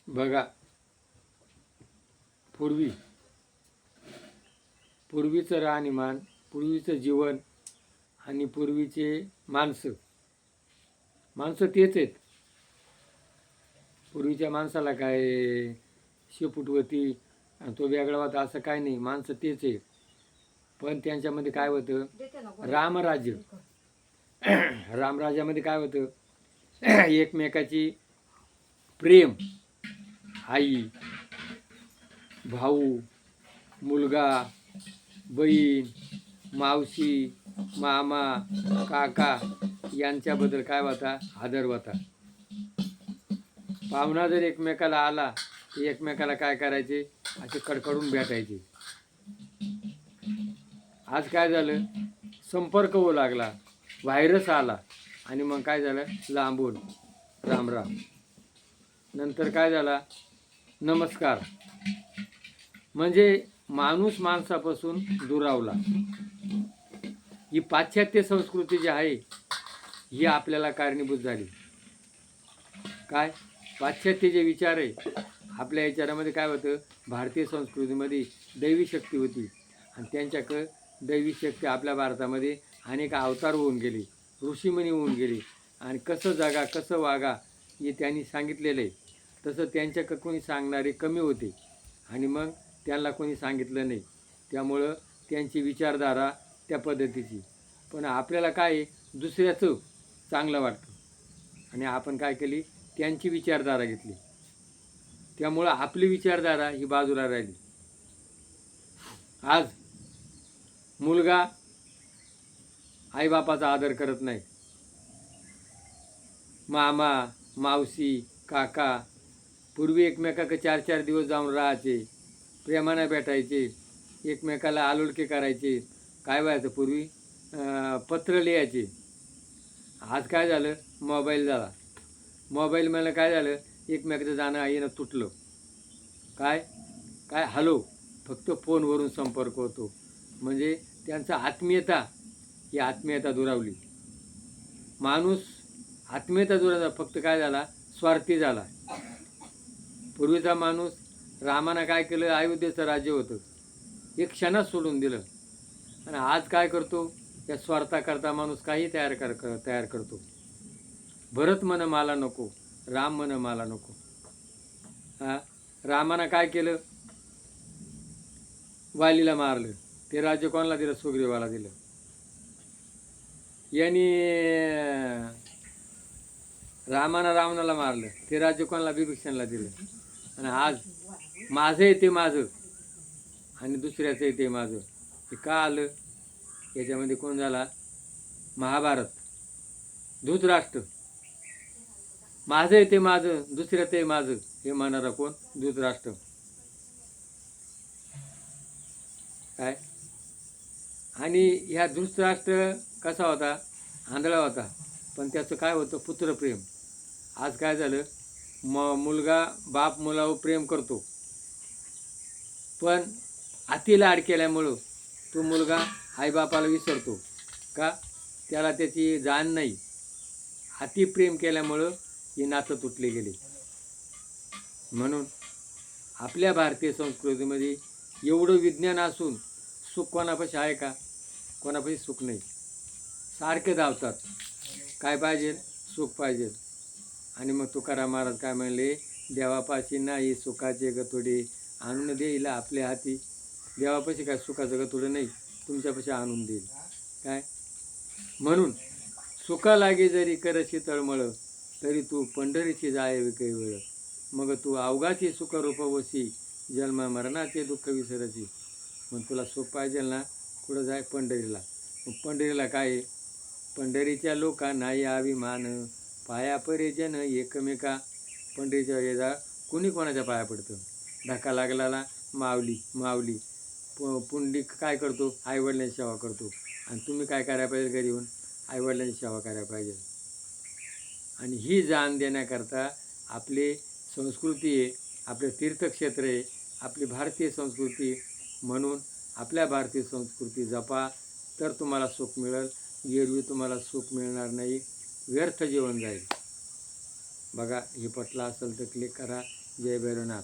बघा, पूर्वीचं राहणीमान, पूर्वीचं जीवन आणि पूर्वीचे माणसं तेच आहेत. पूर्वीच्या माणसाला काय शेपूट होती आणि तो वेगळा होता असं काय नाही, माणसं तेच आहे. पण त्यांच्यामध्ये काय होतं, रामराज्य रामराज्यामध्ये काय होतं, एकमेकाची प्रेम, आई, भाऊ, मुलगा, बहीण, मावशी, मामा, काका यांच्याबद्दल काय होता, आदर होता. पाहुणा जर एकमेकाला आला तर एकमेकाला काय करायचे, असे कडकडून भेटायचे. आज काय झालं, संपर्क होऊ लागला, व्हायरस आला आणि मग काय झालं, लांबून राम राम, नंतर काय झाला, नमस्कार. म्हणजे माणूस माणसापासून दुरावला. ही पाश्चात्य संस्कृती जी आहे ही आपल्याला कारणीभूत झाली. काय, पाश्चात्य जे विचार आहे, आपल्या विचारामध्ये काय होतं, भारतीय संस्कृतीमध्ये दैवी शक्ती होती आणि त्यांच्याकडं दैवी शक्ती आपल्या भारतामध्ये अनेक अवतार होऊन गेले, ऋषीमुनी होऊन गेले आणि कसं जगा कसं वागा हे त्यांनी सांगितलेलं आहे. तसं त्यांच्याकडं कोणी सांगणारे कमी होते आणि मग त्यांना कोणी सांगितलं नाही, त्यामुळं त्यांची विचारधारा त्या पद्धतीची. पण आपल्याला काय दुसऱ्याचं चांगलं वाटतं आणि आपण काय केली, त्यांची विचारधारा घेतली, त्यामुळं आपली विचारधारा ही बाजूला राहिली. आज मुलगा आईबापाचा आदर करत नाही, मामा, मावशी, काका पूर्वी एकमेकाकडे 4-4 दिवस जाऊन राहायचे, प्रेमाने भेटायचे, एकमेकाला आलुलके करायचे. काय व्हायचं पूर्वी, पत्र लिहायचे. आज काय झालं, मोबाईल झाला. मोबाईलमध्ये काय झालं, एकमेकाचं जाणं येणं तुटलं. काय काय हॅलो, फक्त फोनवरून संपर्क होतो. म्हणजे त्यांचा आत्मीयता ही आत्मीयता दुरावली. माणूस आत्मीयता दुरावला, फक्त काय झाला, स्वार्थी झाला. पूर्वीचा माणूस, रामानं काय केलं, अयोध्येचं राज्य होतं, एक क्षणात सोडून दिलं. आणि आज काय करतो, या स्वार्थाकरता माणूस काही तयार करतो. भरत म्हण मला नको, राम म्हण मला नको. रामानं काय केलं, वालीला मारलं, ते राज्य कोणाला दिलं, सुग्रीवाला दिलं. यांनी रामानं रावणाला मारलं, ते राज्य कोणाला, विभीषणला दिलं. आणि आज माझं आहे ते माझं आणि दुसऱ्याचं आहे ते माझं, हे का आलं, याच्यामध्ये कोण झाला, महाभारत. धृतराष्ट्र, माझं आहे ते माझं, दुसऱ्याचं आहे माझं, हे म्हणणारा कोण, धृतराष्ट्र. काय, आणि ह्या धृतराष्ट्र कसा होता, आंधळा होता, पण त्याचं काय होतं, पुत्रप्रेम. आज काय झालं, मुलगा बाप मुलावर प्रेम करतो, पण अति लाड केल्यामुळं तो मुलगा आईबापाला विसरतो. का, त्याला त्याची जाण नाही. अति प्रेम केल्यामुळं हे नातं तुटले गेले. म्हणून आपल्या भारतीय संस्कृतीमध्ये एवढं विज्ञान असून सुख कोणापाशी आहे का, कोणापाशी सुख नाही. सारखे धावतात, काय पाहिजे, सुख पाहिजे. आणि मग तुकाराम महाराज काय म्हणले, देवापाशी नाही सुखाचे गतोडे, आणून देईल आपल्या हाती. देवापाशी काय सुखाचं गतोडं नाही, तुमच्यापाशी आणून देईल. काय, म्हणून सुखा लागे जरी करशी तळमळ, तरी तू पंढरीची जाय काही वेळ. मग तू अवघाची सुखरूप वशी, जन्म मरणाचे दुःख विसरची. मग तुला सुख पाहिजे ना, कुठं जाय, पंढरीला. मग पंढरीला काय, पंढरीच्या लोकांना अभिमान, पाया परिजन एकमेका. पंढरीच्या वेळेला कोणी कोणाच्या पाया पडतं, धक्का लागला माऊली माऊली. पुंडलिक काय करतो, आईवडिलांची सेवा करतो. आणि तुम्ही काय करायला पाहिजे, घरी येऊन आईवडिलांची सेवा करायला पाहिजे. आणि ही जाण देण्याकरता आपली संस्कृती आहे, आपले तीर्थक्षेत्र आहे, आपली भारतीय संस्कृती. म्हणून आपल्या भारतीय संस्कृती जपा, तर तुम्हाला सुख मिळेल. एरवी तुम्हाला सुख मिळणार नाही, व्यर्थ जीवन जाईल. बघा, हे पटलं असेल तर क्लिक करा, जय भैरवनाथ.